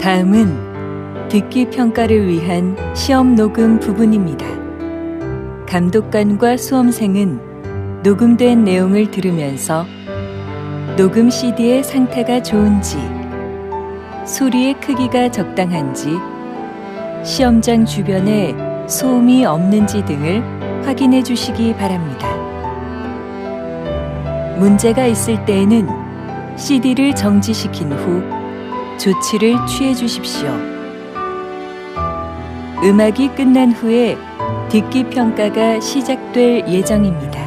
다음은 듣기 평가를 위한 시험 녹음 부분입니다. 감독관과 수험생은 녹음된 내용을 들으면서 녹음 CD의 상태가 좋은지, 소리의 크기가 적당한지, 시험장 주변에 소음이 없는지 등을 확인해 주시기 바랍니다. 문제가 있을 때에는 CD를 정지시킨 후 조치를 취해 주십시오. 음악이 끝난 후에 듣기 평가가 시작될 예정입니다.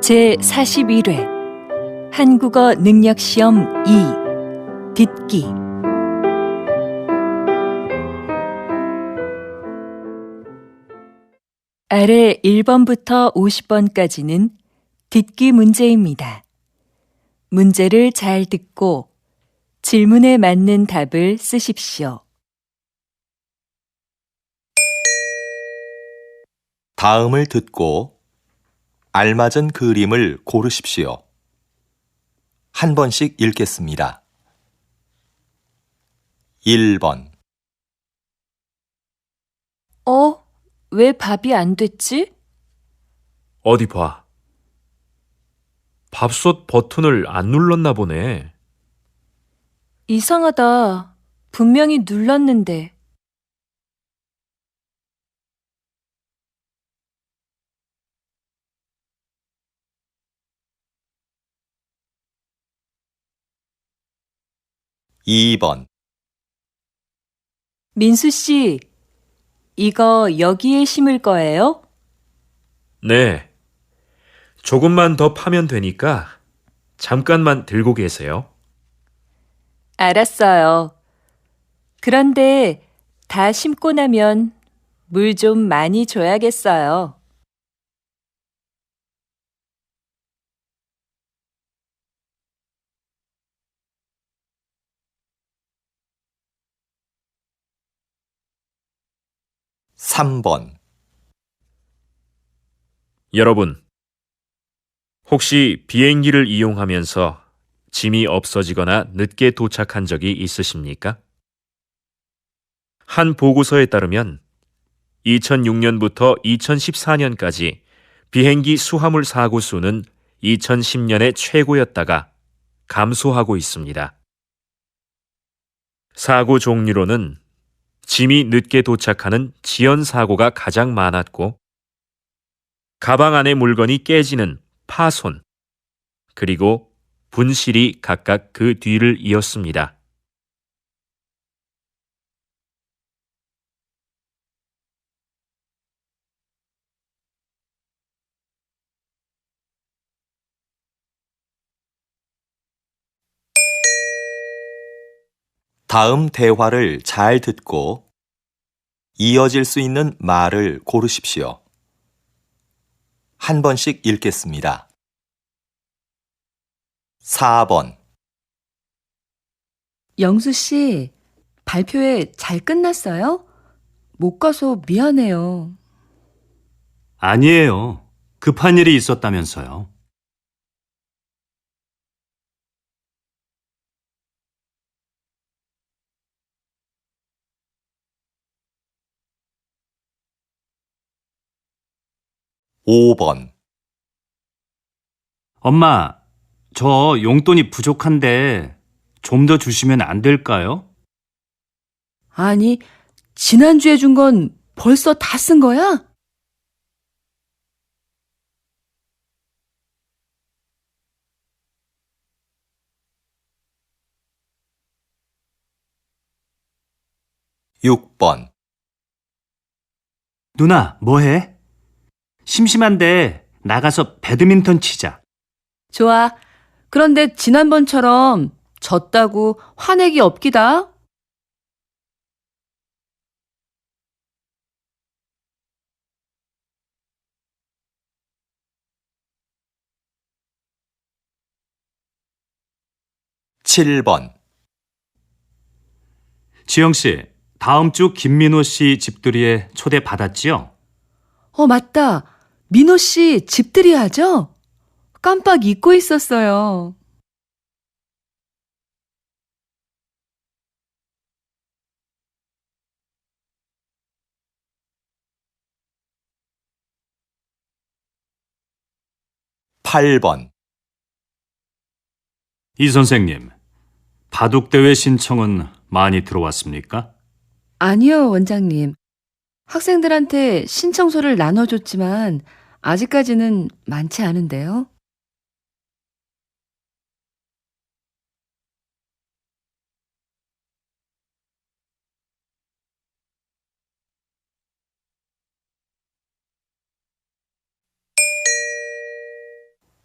제41회 한국어 능력시험 2 듣기 아래 1번부터 50번까지는 듣기 문제입니다. 문제를 잘 듣고 질문에 맞는 답을 쓰십시오. 다음을 듣고 알맞은 그림을 고르십시오. 한 번씩 읽겠습니다. 1번 왜 밥이 안 됐지? 어디 봐. 밥솥 버튼을 안 눌렀나 보네. 이상하다. 분명히 눌렀는데. 2번 민수 씨, 이거 여기에 심을 거예요? 네. 조금만 더 파면 되니까 잠깐만 들고 계세요. 알았어요. 그런데 다 심고 나면 물 좀 많이 줘야겠어요. 3번 여러분, 혹시 비행기를 이용하면서 짐이 없어지거나 늦게 도착한 적이 있으십니까? 한 보고서에 따르면 2006년부터 2014년까지 비행기 수화물 사고 수는 2010년의 최고였다가 감소하고 있습니다. 사고 종류로는 짐이 늦게 도착하는 지연 사고가 가장 많았고, 가방 안의 물건이 깨지는 파손, 그리고 분실이 각각 그 뒤를 이었습니다. 다음 대화를 잘 듣고 이어질 수 있는 말을 고르십시오. 한 번씩 읽겠습니다. 4번 영수 씨, 발표회 잘 끝났어요? 못 가서 미안해요. 아니에요. 급한 일이 있었다면서요. 5번 엄마, 저 용돈이 부족한데 좀 더 주시면 안 될까요? 아니, 지난주에 준 건 벌써 다 쓴 거야? 육 번 누나, 뭐해? 심심한데 나가서 배드민턴 치자. 좋아. 그런데 지난번처럼 졌다고 화내기 없기다. 칠 번 지영 씨, 다음 주 김민호 씨 집들이에 초대 받았지요? 맞다. 민호 씨 집들이 하죠? 깜빡 잊고 있었어요. 팔 번 이 선생님, 바둑대회 신청은 많이 들어왔습니까? 아니요, 원장님. 학생들한테 신청서를 나눠줬지만 아직까지는 많지 않은데요.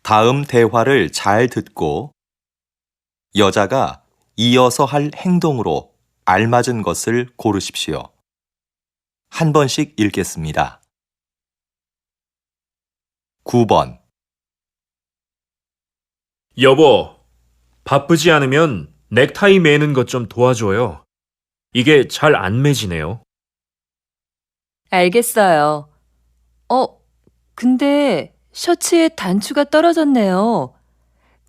다음 대화를 잘 듣고 여자가 이어서 할 행동으로 알맞은 것을 고르십시오. 한 번씩 읽겠습니다. 9번 여보, 바쁘지 않으면 넥타이 매는 것 좀 도와줘요. 이게 잘 안 매지네요. 알겠어요. 근데 셔츠에 단추가 떨어졌네요.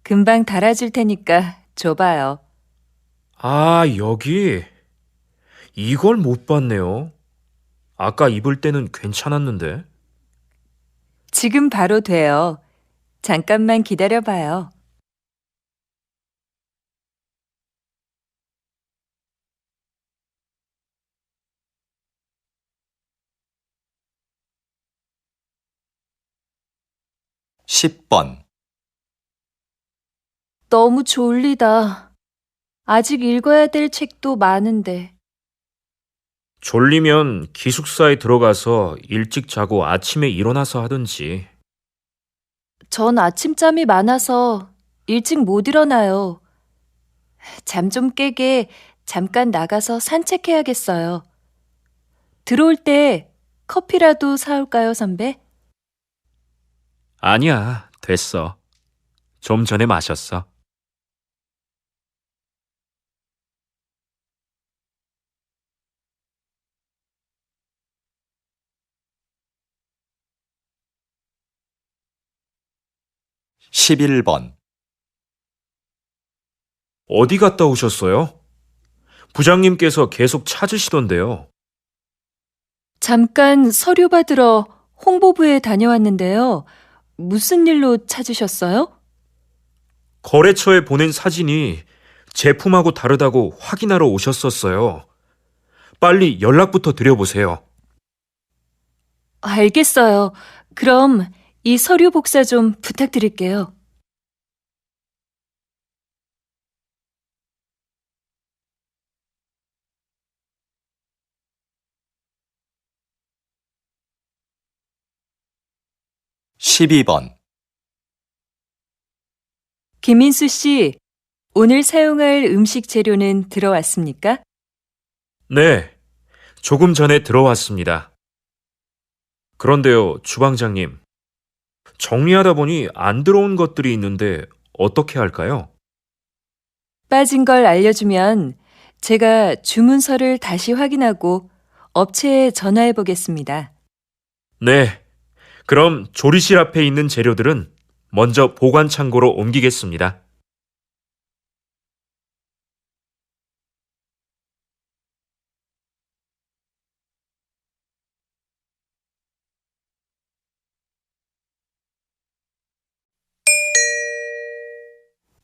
금방 달아줄 테니까 줘봐요. 아, 여기. 이걸 못 봤네요. 아까 입을 때는 괜찮았는데. 지금 바로 돼요. 잠깐만 기다려봐요. 십 번 너무 졸리다. 아직 읽어야 될 책도 많은데. 졸리면 기숙사에 들어가서 일찍 자고 아침에 일어나서 하든지. 전 아침잠이 많아서 일찍 못 일어나요. 잠 좀 깨게 잠깐 나가서 산책해야겠어요. 들어올 때 커피라도 사올까요, 선배? 아니야, 됐어. 좀 전에 마셨어. 십일 번 어디 갔다 오셨어요? 부장님께서 계속 찾으시던데요. 잠깐 서류 받으러 홍보부에 다녀왔는데요. 무슨 일로 찾으셨어요? 거래처에 보낸 사진이 제품하고 다르다고 확인하러 오셨었어요. 빨리 연락부터 드려보세요. 알겠어요. 그럼 이 서류 복사 좀 부탁드릴게요. 십이 번 김민수 씨, 오늘 사용할 음식 재료는 들어왔습니까? 네, 조금 전에 들어왔습니다. 그런데요, 주방장님. 정리하다 보니 안 들어온 것들이 있는데 어떻게 할까요? 빠진 걸 알려주면 제가 주문서를 다시 확인하고 업체에 전화해 보겠습니다. 네, 그럼 조리실 앞에 있는 재료들은 먼저 보관 창고로 옮기겠습니다.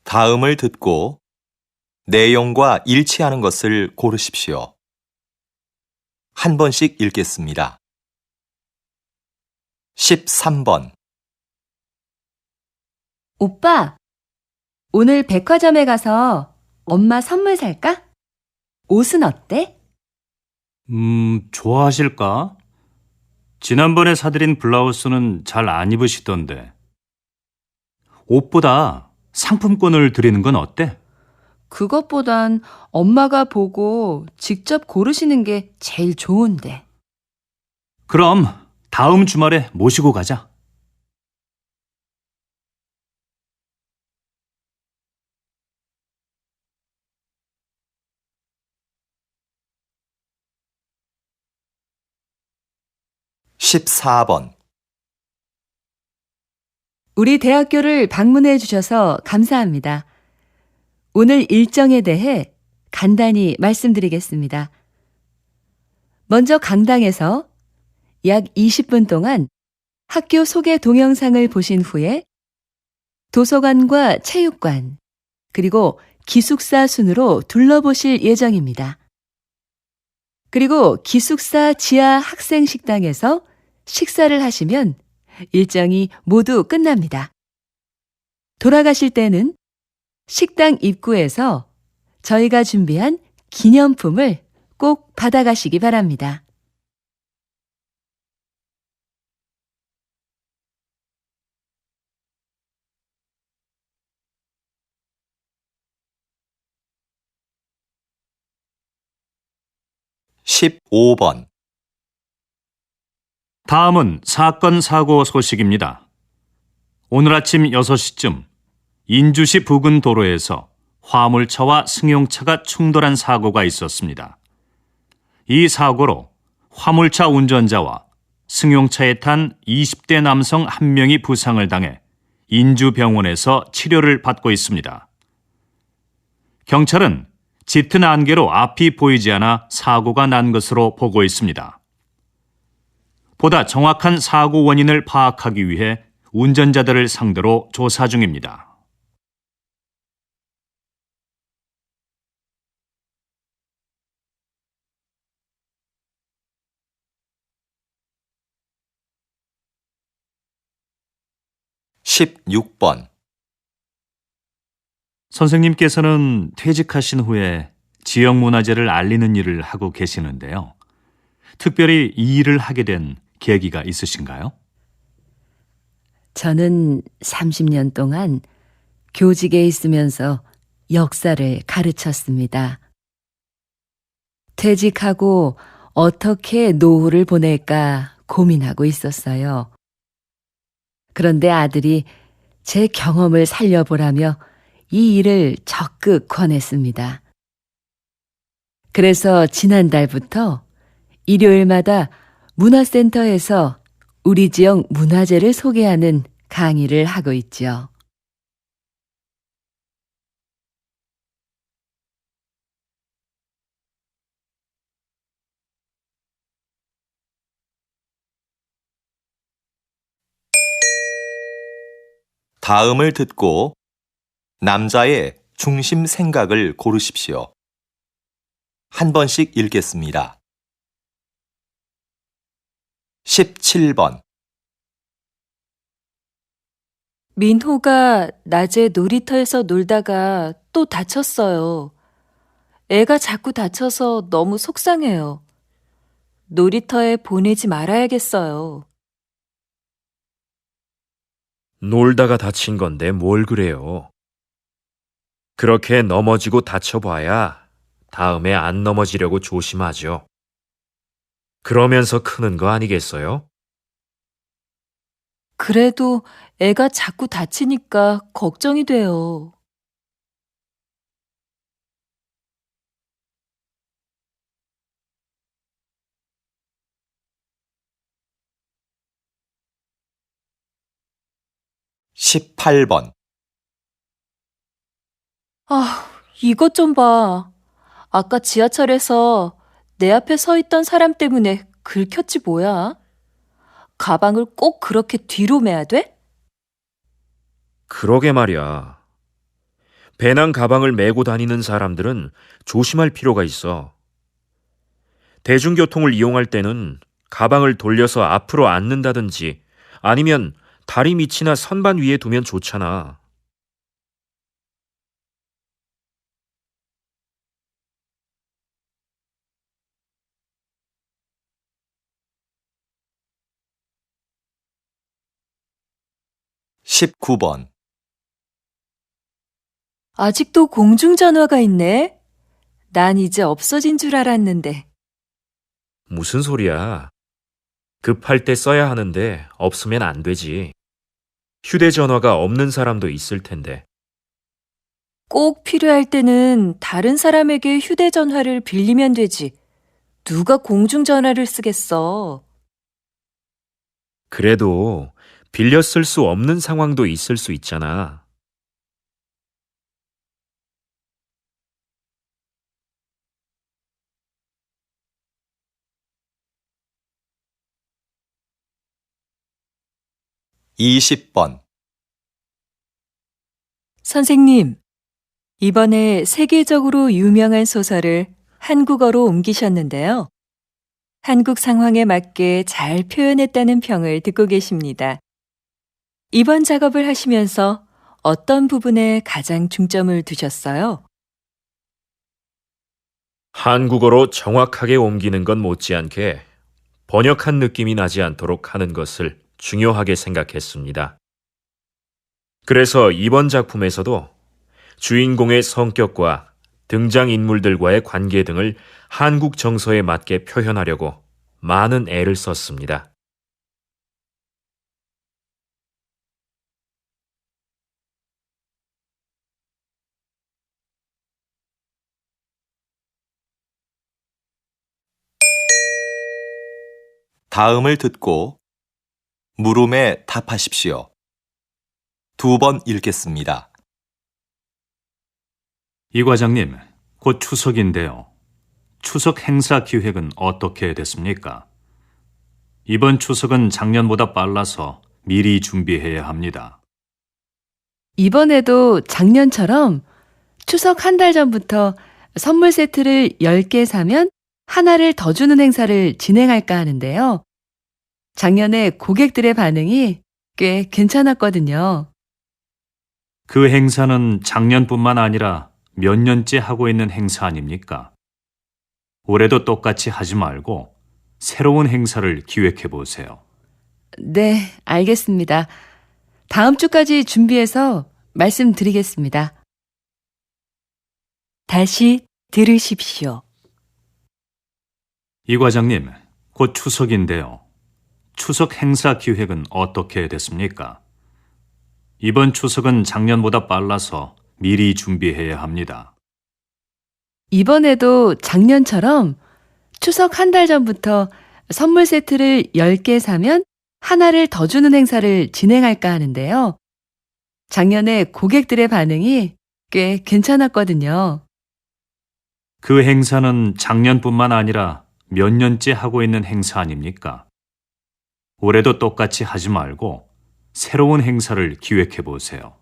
다음을 듣고 내용과 일치하는 것을 고르십시오. 한 번씩 읽겠습니다. 13번, 오빠, 오늘 백화점에 가서 엄마 선물 살까? 옷은 어때? 좋아하실까? 지난번에 사드린 블라우스는 잘 안 입으시던데. 옷보다 상품권을 드리는 건 어때? 그것보단 엄마가 보고 직접 고르시는 게 제일 좋은데. 그럼 다음 주말에 모시고 가자. 십사 번 우리 대학교를 방문해 주셔서 감사합니다. 오늘 일정에 대해 간단히 말씀드리겠습니다. 먼저 강당에서 약 20분 동안 학교 소개 동영상을 보신 후에 도서관과 체육관, 그리고 기숙사 순으로 둘러보실 예정입니다. 그리고 기숙사 지하 학생 식당에서 식사를 하시면 일정이 모두 끝납니다. 돌아가실 때는 식당 입구에서 저희가 준비한 기념품을 꼭 받아가시기 바랍니다. 십오 번 다음은 사건 사고 소식입니다. 오늘 아침 6시쯤 인주시 부근 도로에서 화물차와 승용차가 충돌한 사고가 있었습니다. 이 사고로 화물차 운전자와 승용차에 탄 20대 남성 1명이 부상을 당해 인주병원에서 치료를 받고 있습니다. 경찰은 짙은 안개로 앞이 보이지 않아 사고가 난 것으로 보고 있습니다. 보다 정확한 사고 원인을 파악하기 위해 운전자들을 상대로 조사 중입니다. 십육 번 선생님께서는 퇴직하신 후에 지역문화재를 알리는 일을 하고 계시는데요. 특별히 이 일을 하게 된 계기가 있으신가요? 저는 30년 동안 교직에 있으면서 역사를 가르쳤습니다. 퇴직하고 어떻게 노후를 보낼까 고민하고 있었어요. 그런데 아들이 제 경험을 살려보라며 이 일을 적극 권했습니다. 그래서 지난달부터 일요일마다 문화센터에서 우리 지역 문화재를 소개하는 강의를 하고 있죠. 다음을 듣고 남자의 중심 생각을 고르십시오. 한 번씩 읽겠습니다. 17번 민호가 낮에 놀이터에서 놀다가 또 다쳤어요. 애가 자꾸 다쳐서 너무 속상해요. 놀이터에 보내지 말아야겠어요. 놀다가 다친 건데 뭘 그래요. 그렇게 넘어지고 다쳐봐야 다음에 안 넘어지려고 조심하죠. 그러면서 크는 거 아니겠어요? 그래도 애가 자꾸 다치니까 걱정이 돼요. 십팔 번 아, 이것 좀 봐. 아까 지하철에서 내 앞에 서 있던 사람 때문에 긁혔지 뭐야? 가방을 꼭 그렇게 뒤로 매야 돼? 그러게 말이야. 배낭 가방을 메고 다니는 사람들은 조심할 필요가 있어. 대중교통을 이용할 때는 가방을 돌려서 앞으로 앉는다든지 아니면 다리 밑이나 선반 위에 두면 좋잖아. 십구 번 아직도 공중전화가 있네? 난 이제 없어진 줄 알았는데. 무슨 소리야? 급할 때 써야 하는데 없으면 안 되지. 휴대전화가 없는 사람도 있을 텐데. 꼭 필요할 때는 다른 사람에게 휴대전화를 빌리면 되지. 누가 공중전화를 쓰겠어? 그래도 빌려 쓸 수 없는 상황도 있을 수 있잖아. 이십 번 선생님, 이번에 세계적으로 유명한 소설을 한국어로 옮기셨는데요. 한국 상황에 맞게 잘 표현했다는 평을 듣고 계십니다. 이번 작업을 하시면서 어떤 부분에 가장 중점을 두셨어요? 한국어로 정확하게 옮기는 건 못지않게 번역한 느낌이 나지 않도록 하는 것을 중요하게 생각했습니다. 그래서 이번 작품에서도 주인공의 성격과 등장인물들과의 관계 등을 한국 정서에 맞게 표현하려고 많은 애를 썼습니다. 다음을 듣고 물음에 답하십시오. 두 번 읽겠습니다. 이 과장님, 곧 추석인데요. 추석 행사 기획은 어떻게 됐습니까? 이번 추석은 작년보다 빨라서 미리 준비해야 합니다. 이번에도 작년처럼 추석 한 달 전부터 선물 세트를 10개 사면 하나를 더 주는 행사를 진행할까 하는데요. 작년에 고객들의 반응이 꽤 괜찮았거든요. 그 행사는 작년뿐만 아니라 몇 년째 하고 있는 행사 아닙니까? 올해도 똑같이 하지 말고 새로운 행사를 기획해 보세요. 네, 알겠습니다. 다음 주까지 준비해서 말씀드리겠습니다. 다시 들으십시오. 이 과장님, 곧 추석인데요. 추석 행사 기획은 어떻게 됐습니까? 이번 추석은 작년보다 빨라서 미리 준비해야 합니다. 이번에도 작년처럼 추석 한 달 전부터 선물 세트를 10개 사면 하나를 더 주는 행사를 진행할까 하는데요. 작년에 고객들의 반응이 꽤 괜찮았거든요. 그 행사는 작년뿐만 아니라 몇 년째 하고 있는 행사 아닙니까? 올해도 똑같이 하지 말고 새로운 행사를 기획해 보세요.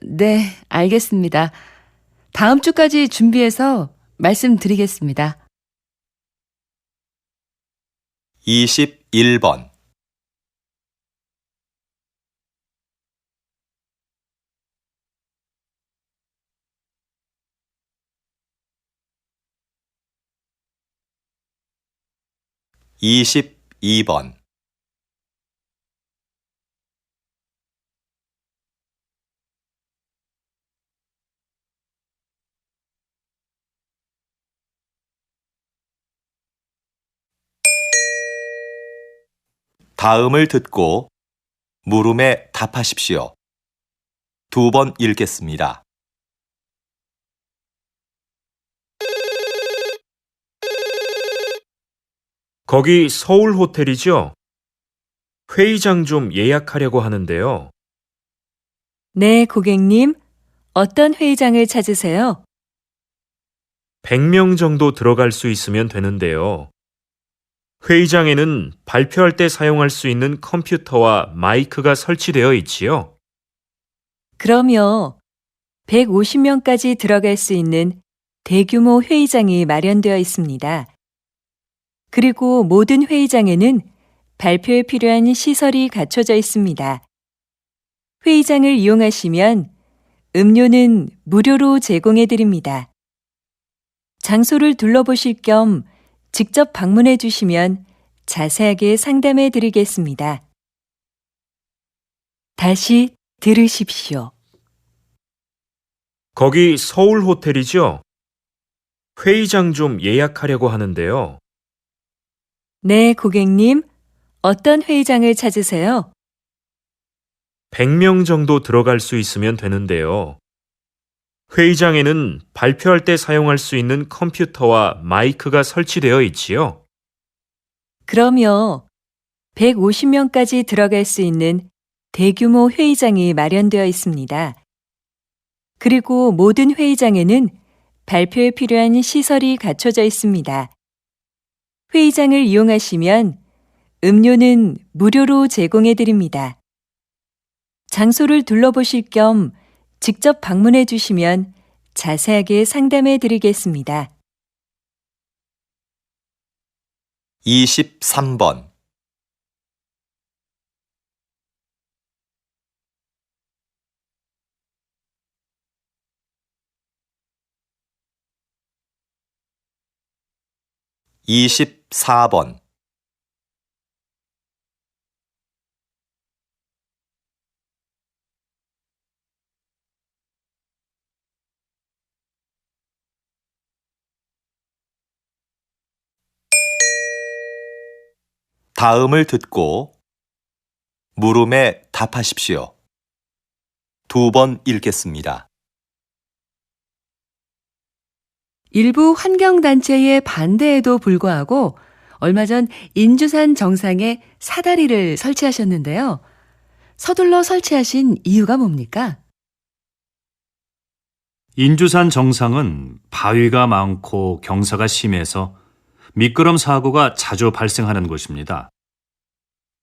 네, 알겠습니다. 다음 주까지 준비해서 말씀드리겠습니다. 21번 이십이 번 다음을 듣고 물음에 답하십시오. 두 번 읽겠습니다. 거기 서울 호텔이죠? 회의장 좀 예약하려고 하는데요. 네, 고객님. 어떤 회의장을 찾으세요? 100명 정도 들어갈 수 있으면 되는데요. 회의장에는 발표할 때 사용할 수 있는 컴퓨터와 마이크가 설치되어 있지요. 그럼요. 150명까지 들어갈 수 있는 대규모 회의장이 마련되어 있습니다. 그리고 모든 회의장에는 발표에 필요한 시설이 갖춰져 있습니다. 회의장을 이용하시면 음료는 무료로 제공해 드립니다. 장소를 둘러보실 겸 직접 방문해 주시면 자세하게 상담해 드리겠습니다. 다시 들으십시오. 거기 서울 호텔이죠? 회의장 좀 예약하려고 하는데요. 네, 고객님. 어떤 회의장을 찾으세요? 100명 정도 들어갈 수 있으면 되는데요. 회의장에는 발표할 때 사용할 수 있는 컴퓨터와 마이크가 설치되어 있지요. 그럼요. 150명까지 들어갈 수 있는 대규모 회의장이 마련되어 있습니다. 그리고 모든 회의장에는 발표에 필요한 시설이 갖춰져 있습니다. 회의장을 이용하시면 음료는 무료로 제공해 드립니다. 장소를 둘러보실 겸 직접 방문해 주시면 자세하게 상담해 드리겠습니다. 23번. 이십사 번. 다음을 듣고 물음에 답하십시오. 2번 읽겠습니다. 일부 환경단체의 반대에도 불구하고 얼마 전 인주산 정상에 사다리를 설치하셨는데요. 서둘러 설치하신 이유가 뭡니까? 인주산 정상은 바위가 많고 경사가 심해서 미끄럼 사고가 자주 발생하는 곳입니다.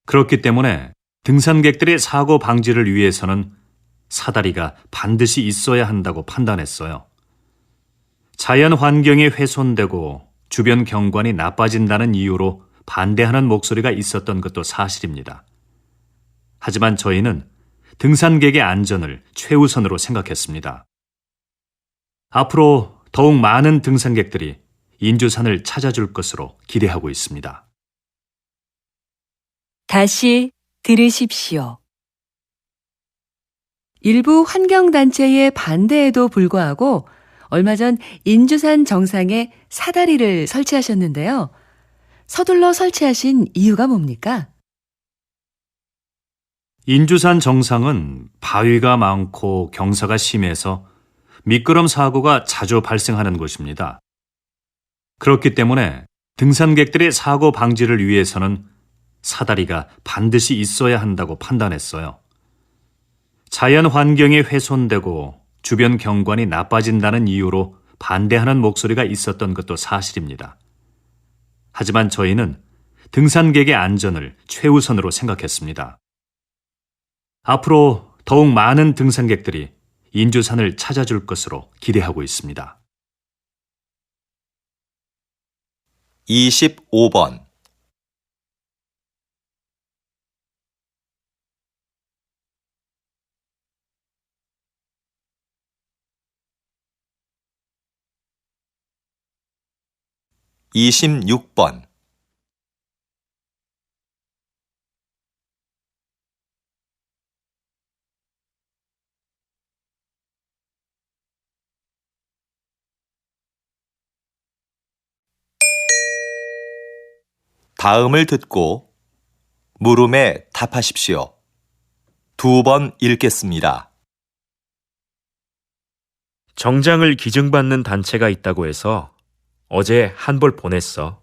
그렇기 때문에 등산객들의 사고 방지를 위해서는 사다리가 반드시 있어야 한다고 판단했어요. 자연 환경이 훼손되고 주변 경관이 나빠진다는 이유로 반대하는 목소리가 있었던 것도 사실입니다. 하지만 저희는 등산객의 안전을 최우선으로 생각했습니다. 앞으로 더욱 많은 등산객들이 인주산을 찾아줄 것으로 기대하고 있습니다. 다시 들으십시오. 일부 환경단체의 반대에도 불구하고 얼마 전 인주산 정상에 사다리를 설치하셨는데요. 서둘러 설치하신 이유가 뭡니까? 인주산 정상은 바위가 많고 경사가 심해서 미끄럼 사고가 자주 발생하는 곳입니다. 그렇기 때문에 등산객들의 사고 방지를 위해서는 사다리가 반드시 있어야 한다고 판단했어요. 자연 환경이 훼손되고 주변 경관이 나빠진다는 이유로 반대하는 목소리가 있었던 것도 사실입니다. 하지만 저희는 등산객의 안전을 최우선으로 생각했습니다. 앞으로 더욱 많은 등산객들이 인주산을 찾아줄 것으로 기대하고 있습니다. 25번. 이십육 번. 다음을 듣고 물음에 답하십시오. 2번 읽겠습니다. 정장을 기증받는 단체가 있다고 해서 어제 한 벌 보냈어.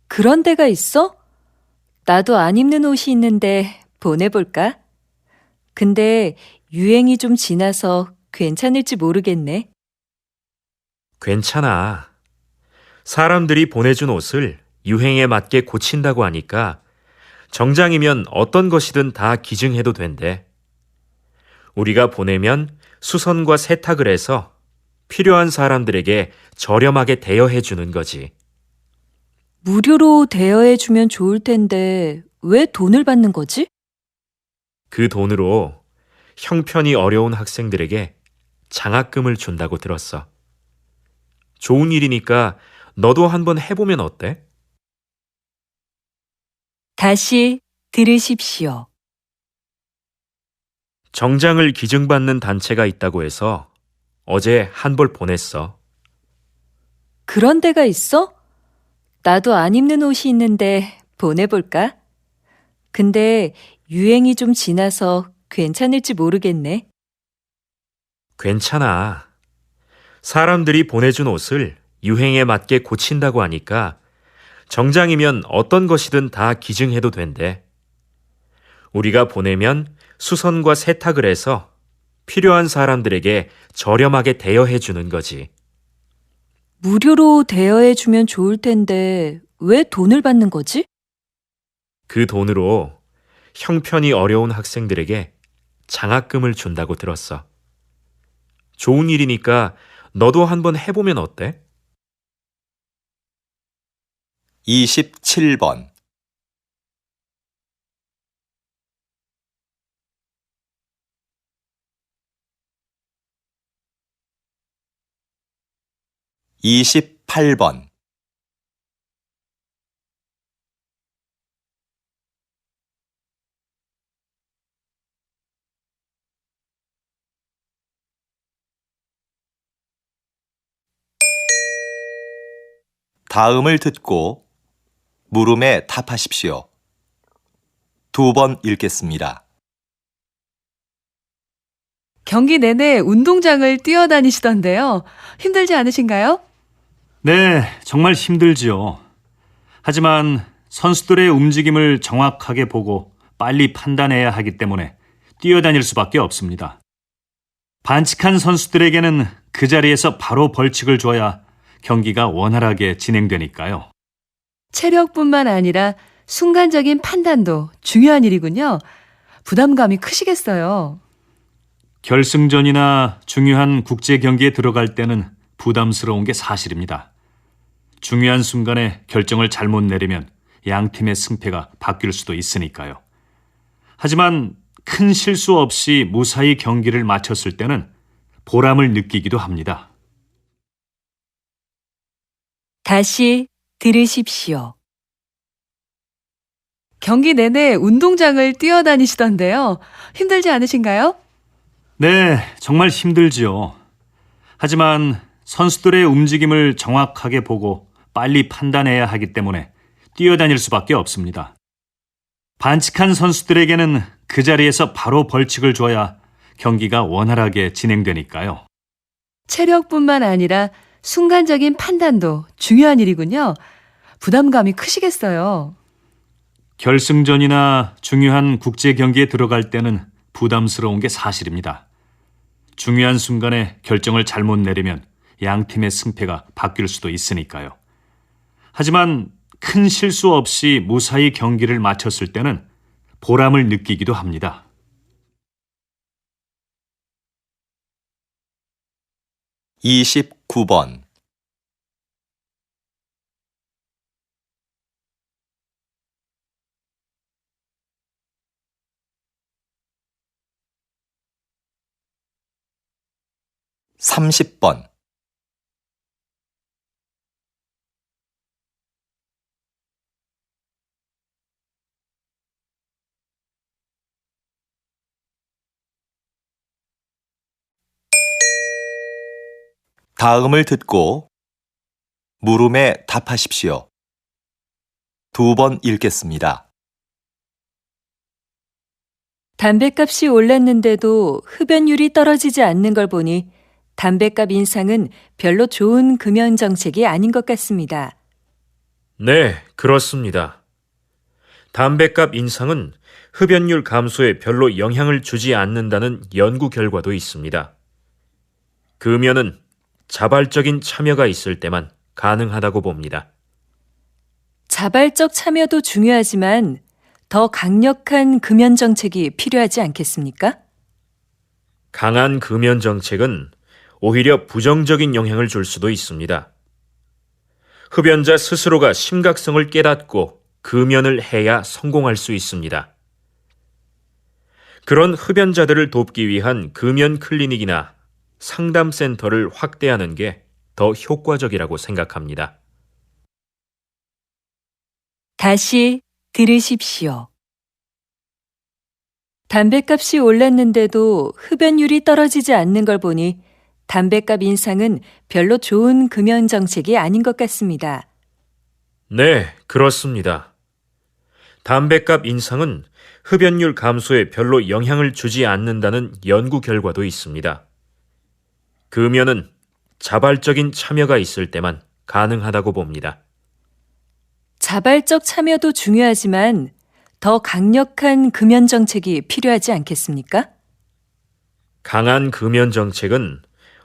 그런 데가 있어? 나도 안 입는 옷이 있는데 보내볼까? 근데 유행이 좀 지나서 괜찮을지 모르겠네. 괜찮아. 사람들이 보내준 옷을 유행에 맞게 고친다고 하니까 정장이면 어떤 것이든 다 기증해도 된대. 우리가 보내면 수선과 세탁을 해서 필요한 사람들에게 저렴하게 대여해 주는 거지. 무료로 대여해주면 좋을 텐데 왜 돈을 받는 거지? 그 돈으로 형편이 어려운 학생들에게 장학금을 준다고 들었어. 좋은 일이니까 너도 한번 해보면 어때? 다시 들으십시오. 정장을 기증받는 단체가 있다고 해서 어제 한 벌 보냈어. 그런 데가 있어? 나도 안 입는 옷이 있는데 보내볼까? 근데 유행이 좀 지나서 괜찮을지 모르겠네. 괜찮아. 사람들이 보내준 옷을 유행에 맞게 고친다고 하니까 정장이면 어떤 것이든 다 기증해도 된대. 우리가 보내면 수선과 세탁을 해서 필요한 사람들에게 저렴하게 대여해 주는 거지. 무료로 대여해주면 좋을 텐데 왜 돈을 받는 거지? 그 돈으로 형편이 어려운 학생들에게 장학금을 준다고 들었어. 좋은 일이니까 너도 한번 해보면 어때? 27번. 28번. 다음을 듣고 물음에 답하십시오. 두 번 읽겠습니다. 경기 내내 운동장을 뛰어다니시던데요. 힘들지 않으신가요? 네, 정말 힘들지요. 하지만 선수들의 움직임을 정확하게 보고 빨리 판단해야 하기 때문에 뛰어다닐 수밖에 없습니다. 반칙한 선수들에게는 그 자리에서 바로 벌칙을 줘야 경기가 원활하게 진행되니까요. 체력뿐만 아니라 순간적인 판단도 중요한 일이군요. 부담감이 크시겠어요. 결승전이나 중요한 국제 경기에 들어갈 때는 부담스러운 게 사실입니다. 중요한 순간에 결정을 잘못 내리면 양 팀의 승패가 바뀔 수도 있으니까요. 하지만 큰 실수 없이 무사히 경기를 마쳤을 때는 보람을 느끼기도 합니다. 다시 들으십시오. 경기 내내 운동장을 뛰어다니시던데요. 힘들지 않으신가요? 네, 정말 힘들지요. 하지만 선수들의 움직임을 정확하게 보고 빨리 판단해야 하기 때문에 뛰어다닐 수밖에 없습니다. 반칙한 선수들에게는 그 자리에서 바로 벌칙을 줘야 경기가 원활하게 진행되니까요. 체력뿐만 아니라 순간적인 판단도 중요한 일이군요. 부담감이 크시겠어요. 결승전이나 중요한 국제 경기에 들어갈 때는 부담스러운 게 사실입니다. 중요한 순간에 결정을 잘못 내리면 양 팀의 승패가 바뀔 수도 있으니까요. 하지만 큰 실수 없이 무사히 경기를 마쳤을 때는 보람을 느끼기도 합니다. 29번. 30번. '다음을 듣고 물음에 답하십시오. 두 번 읽겠습니다. 담뱃값이 올랐는데도 흡연율이 떨어지지 않는 걸 보니 담뱃값 인상은 별로 좋은 금연 정책이 아닌 것 같습니다. 네, 그렇습니다. 담뱃값 인상은 흡연율 감소에 별로 영향을 주지 않는다는 연구 결과도 있습니다. 금연은 자발적인 참여가 있을 때만 가능하다고 봅니다. 자발적 참여도 중요하지만 더 강력한 금연 정책이 필요하지 않겠습니까? 강한 금연 정책은 오히려 부정적인 영향을 줄 수도 있습니다. 흡연자 스스로가 심각성을 깨닫고 금연을 해야 성공할 수 있습니다. 그런 흡연자들을 돕기 위한 금연 클리닉이나 상담센터를 확대하는 게 더 효과적이라고 생각합니다. 다시 들으십시오. 담뱃값이 올랐는데도 흡연율이 떨어지지 않는 걸 보니 담뱃값 인상은 별로 좋은 금연 정책이 아닌 것 같습니다. 네, 그렇습니다. 담뱃값 인상은 흡연율 감소에 별로 영향을 주지 않는다는 연구 결과도 있습니다. 금연은 자발적인 참여가 있을 때만 가능하다고 봅니다. 자발적 참여도 중요하지만 더 강력한 금연 정책이 필요하지 않겠습니까? 강한 금연 정책은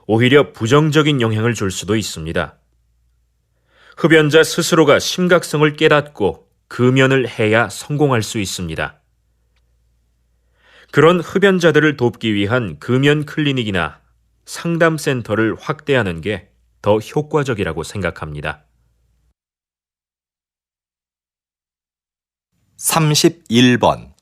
오히려 부정적인 영향을 줄 수도 있습니다. 흡연자 스스로가 심각성을 깨닫고 금연을 해야 성공할 수 있습니다. 그런 흡연자들을 돕기 위한 금연 클리닉이나 상담센터를 확대하는 게 더 효과적이라고 생각합니다. 31번.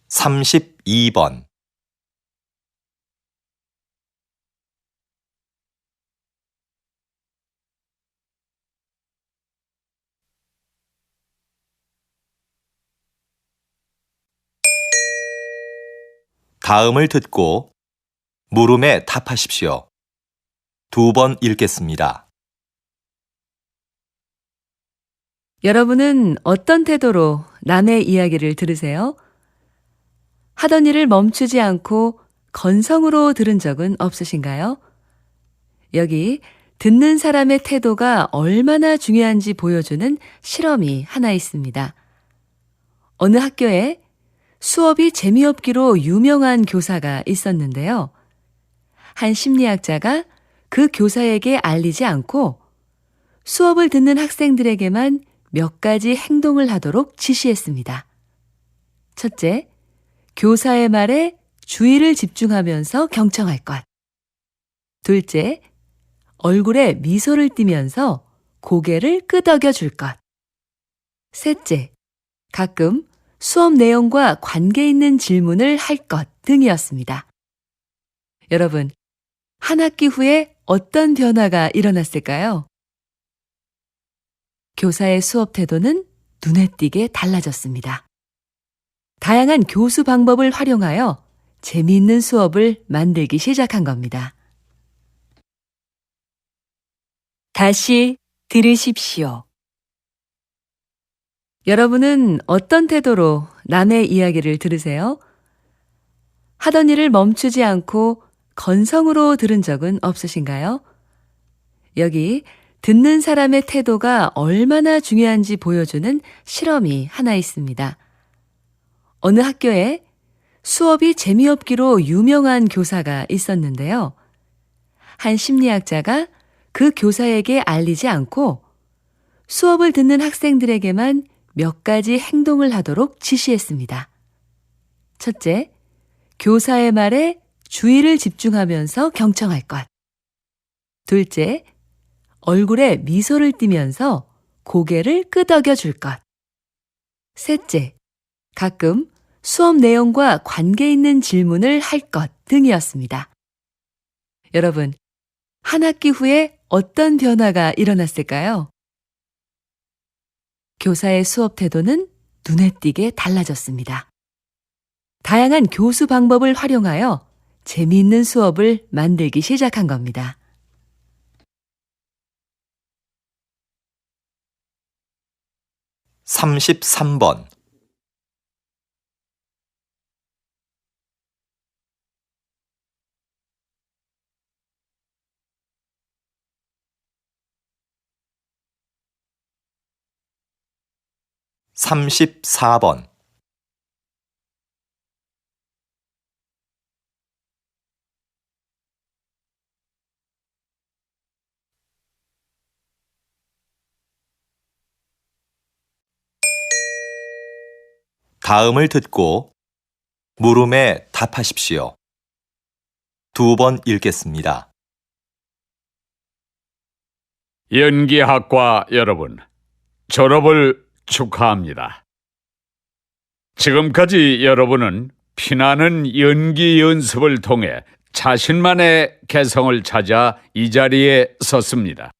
삼십이 번. 다음을 듣고 물음에 답하십시오. 2번 읽겠습니다. 여러분은 어떤 태도로 남의 이야기를 들으세요? 하던 일을 멈추지 않고 건성으로 들은 적은 없으신가요? 여기 듣는 사람의 태도가 얼마나 중요한지 보여주는 실험이 하나 있습니다. 어느 학교에 수업이 재미없기로 유명한 교사가 있었는데요. 한 심리학자가 그 교사에게 알리지 않고 수업을 듣는 학생들에게만 몇 가지 행동을 하도록 지시했습니다. 첫째, 교사의 말에 주의를 집중하면서 경청할 것. 둘째, 얼굴에 미소를 띠면서 고개를 끄덕여 줄 것. 셋째, 가끔 수업 내용과 관계 있는 질문을 할 것 등이었습니다. 여러분, 한 학기 후에 어떤 변화가 일어났을까요? 교사의 수업 태도는 눈에 띄게 달라졌습니다. 다양한 교수 방법을 활용하여 재미있는 수업을 만들기 시작한 겁니다. 다시 들으십시오. 여러분은 어떤 태도로 남의 이야기를 들으세요? 하던 일을 멈추지 않고 건성으로 들은 적은 없으신가요? 여기 듣는 사람의 태도가 얼마나 중요한지 보여주는 실험이 하나 있습니다. 어느 학교에 수업이 재미없기로 유명한 교사가 있었는데요. 한 심리학자가 그 교사에게 알리지 않고 수업을 듣는 학생들에게만 몇 가지 행동을 하도록 지시했습니다. 첫째, 교사의 말에 주의를 집중하면서 경청할 것. 둘째, 얼굴에 미소를 띠면서 고개를 끄덕여 줄 것. 셋째, 가끔 수업 내용과 관계 있는 질문을 할 것 등이었습니다. 여러분, 한 학기 후에 어떤 변화가 일어났을까요? 교사의 수업 태도는 눈에 띄게 달라졌습니다. 다양한 교수 방법을 활용하여 재미있는 수업을 만들기 시작한 겁니다. 33번. 삼십사 번. 다음을 듣고 물음에 답하십시오. 2번 읽겠습니다. 연기학과 여러분, 졸업을 축하합니다. 지금까지 여러분은 피나는 연기 연습을 통해 자신만의 개성을 찾아 이 자리에 섰습니다.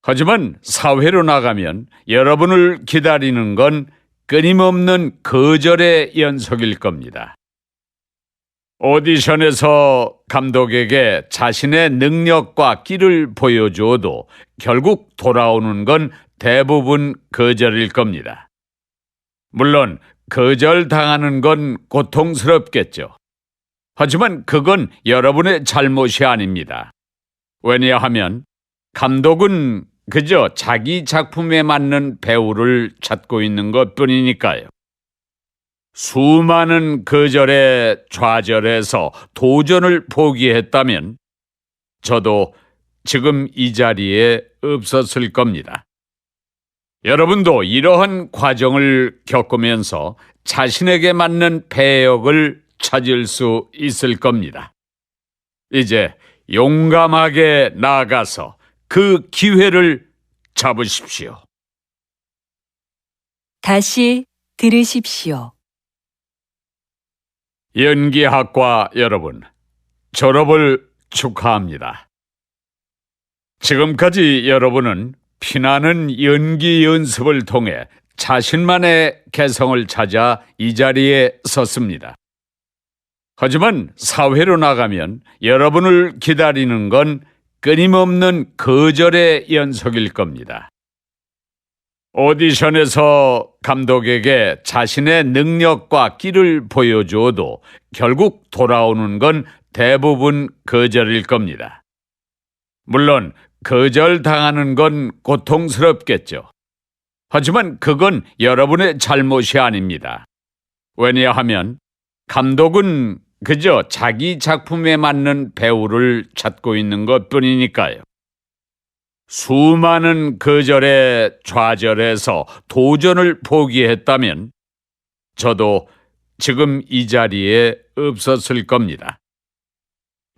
하지만 사회로 나가면 여러분을 기다리는 건 끊임없는 거절의 연속일 겁니다. 오디션에서 감독에게 자신의 능력과 끼를 보여주어도 결국 돌아오는 건 대부분 거절일 겁니다. 물론 거절당하는 건 고통스럽겠죠. 하지만 그건 여러분의 잘못이 아닙니다. 왜냐하면 감독은 그저 자기 작품에 맞는 배우를 찾고 있는 것뿐이니까요. 수많은 거절에 좌절해서 도전을 포기했다면 저도 지금 이 자리에 없었을 겁니다. 여러분도 이러한 과정을 겪으면서 자신에게 맞는 배역을 찾을 수 있을 겁니다. 이제 용감하게 나아가서 그 기회를 잡으십시오. 다시 들으십시오. 연기학과 여러분, 졸업을 축하합니다. 지금까지 여러분은 피나는 연기 연습을 통해 자신만의 개성을 찾아 이 자리에 섰습니다. 하지만 사회로 나가면 여러분을 기다리는 건 끊임없는 거절의 연속일 겁니다. 오디션에서 감독에게 자신의 능력과 끼를 보여주어도 결국 돌아오는 건 대부분 거절일 겁니다. 물론 거절당하는 건 고통스럽겠죠. 하지만 그건 여러분의 잘못이 아닙니다. 왜냐하면 감독은 그저 자기 작품에 맞는 배우를 찾고 있는 것뿐이니까요. 수많은 거절에 좌절해서 도전을 포기했다면 저도 지금 이 자리에 없었을 겁니다.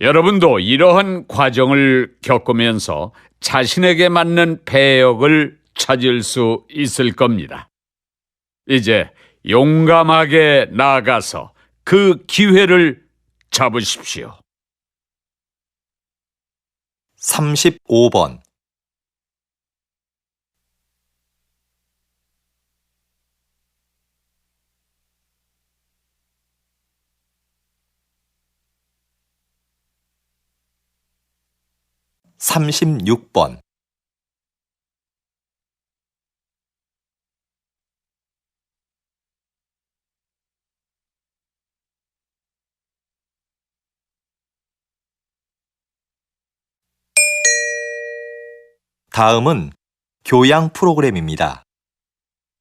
여러분도 이러한 과정을 겪으면서 자신에게 맞는 배역을 찾을 수 있을 겁니다. 이제 용감하게 나아가서 그 기회를 잡으십시오. 35번 (36번) 다음은 교양 프로그램입니다.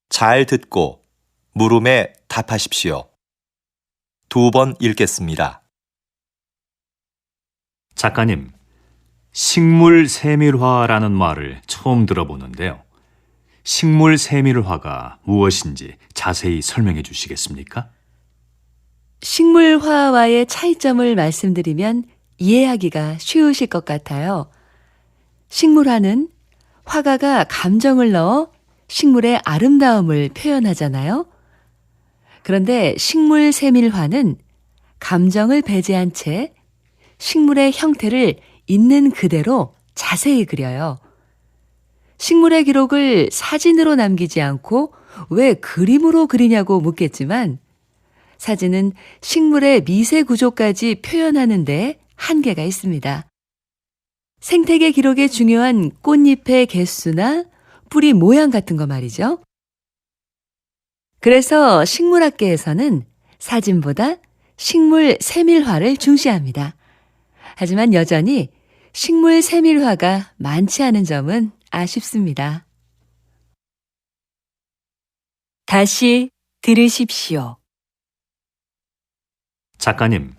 잘 듣고 물음에 답하십시오. 2번 읽겠습니다. 작가님, 식물 세밀화라는 말을 처음 들어보는데요. 식물 세밀화가 무엇인지 자세히 설명해 주시겠습니까? 식물화와의 차이점을 말씀드리면 이해하기가 쉬우실 것 같아요. 식물화는 화가가 감정을 넣어 식물의 아름다움을 표현하잖아요. 그런데 식물 세밀화는 감정을 배제한 채 식물의 형태를 있는 그대로 자세히 그려요. 식물의 기록을 사진으로 남기지 않고 왜 그림으로 그리냐고 묻겠지만 사진은 식물의 미세 구조까지 표현하는 데 한계가 있습니다. 생태계 기록에 중요한 꽃잎의 개수나 뿌리 모양 같은 거 말이죠. 그래서 식물학계에서는 사진보다 식물 세밀화를 중시합니다. 하지만 여전히 식물 세밀화가 많지 않은 점은 아쉽습니다. 다시 들으십시오. 작가님,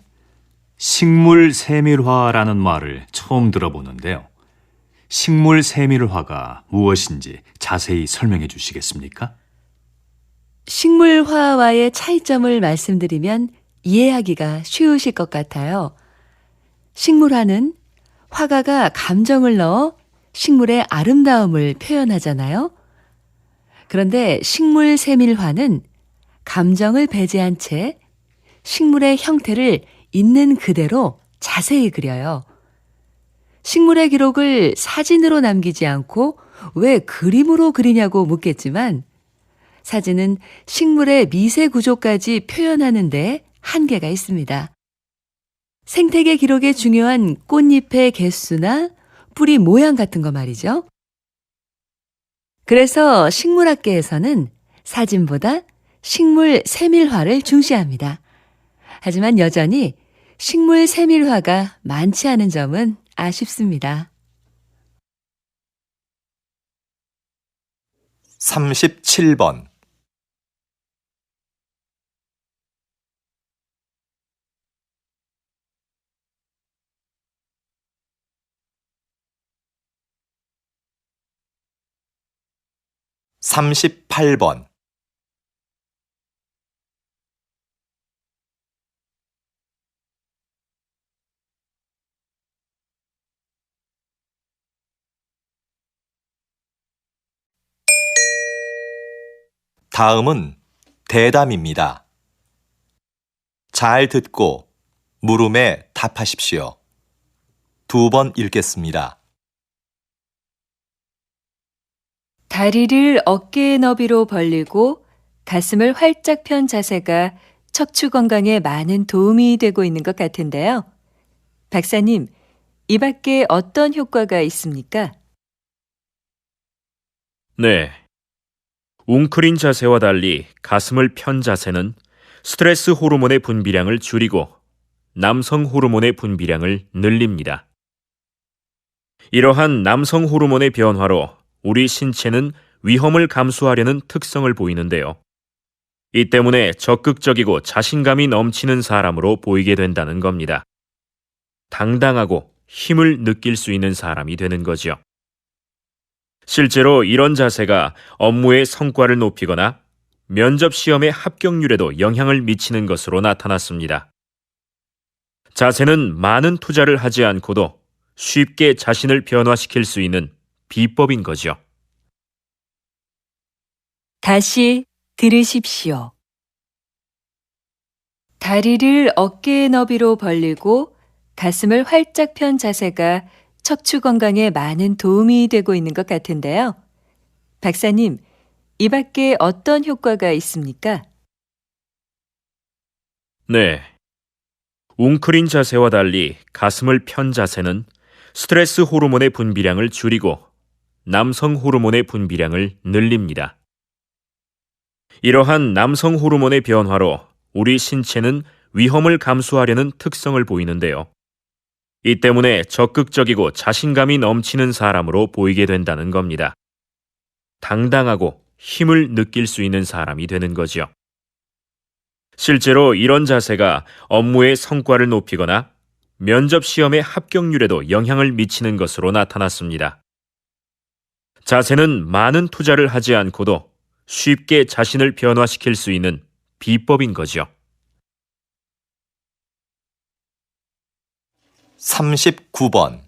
식물 세밀화라는 말을 처음 들어보는데요. 식물 세밀화가 무엇인지 자세히 설명해 주시겠습니까? 식물화와의 차이점을 말씀드리면 이해하기가 쉬우실 것 같아요. 식물화는 화가가 감정을 넣어 식물의 아름다움을 표현하잖아요. 그런데 식물 세밀화는 감정을 배제한 채 식물의 형태를 있는 그대로 자세히 그려요. 식물의 기록을 사진으로 남기지 않고 왜 그림으로 그리냐고 묻겠지만 사진은 식물의 미세 구조까지 표현하는 데 한계가 있습니다. 생태계 기록에 중요한 꽃잎의 개수나 뿌리 모양 같은 거 말이죠. 그래서 식물학계에서는 사진보다 식물 세밀화를 중시합니다. 하지만 여전히 식물 세밀화가 많지 않은 점은 아쉽습니다. 37번. 38번. '다음은 대담입니다. 잘 듣고 물음에 답하십시오. 2번 읽겠습니다. 다리를 어깨의 너비로 벌리고 가슴을 활짝 편 자세가 척추 건강에 많은 도움이 되고 있는 것 같은데요. 박사님, 이 밖에 어떤 효과가 있습니까? 네. 웅크린 자세와 달리 가슴을 편 자세는 스트레스 호르몬의 분비량을 줄이고 남성 호르몬의 분비량을 늘립니다. 이러한 남성 호르몬의 변화로 우리 신체는 위험을 감수하려는 특성을 보이는데요. 이 때문에 적극적이고 자신감이 넘치는 사람으로 보이게 된다는 겁니다. 당당하고 힘을 느낄 수 있는 사람이 되는 거죠. 실제로 이런 자세가 업무의 성과를 높이거나 면접 시험의 합격률에도 영향을 미치는 것으로 나타났습니다. 자세는 많은 투자를 하지 않고도 쉽게 자신을 변화시킬 수 있는 비법인 거죠. 다시 들으십시오. 다리를 어깨의 너비로 벌리고 가슴을 활짝 편 자세가 척추 건강에 많은 도움이 되고 있는 것 같은데요. 박사님, 이 밖에 어떤 효과가 있습니까? 네. 웅크린 자세와 달리 가슴을 편 자세는 스트레스 호르몬의 분비량을 줄이고 남성 호르몬의 분비량을 늘립니다. 이러한 남성 호르몬의 변화로 우리 신체는 위험을 감수하려는 특성을 보이는데요. 이 때문에 적극적이고 자신감이 넘치는 사람으로 보이게 된다는 겁니다. 당당하고 힘을 느낄 수 있는 사람이 되는 거죠. 실제로 이런 자세가 업무의 성과를 높이거나 면접 시험의 합격률에도 영향을 미치는 것으로 나타났습니다. 자세는 많은 투자를 하지 않고도 쉽게 자신을 변화시킬 수 있는 비법인 거죠. 39번.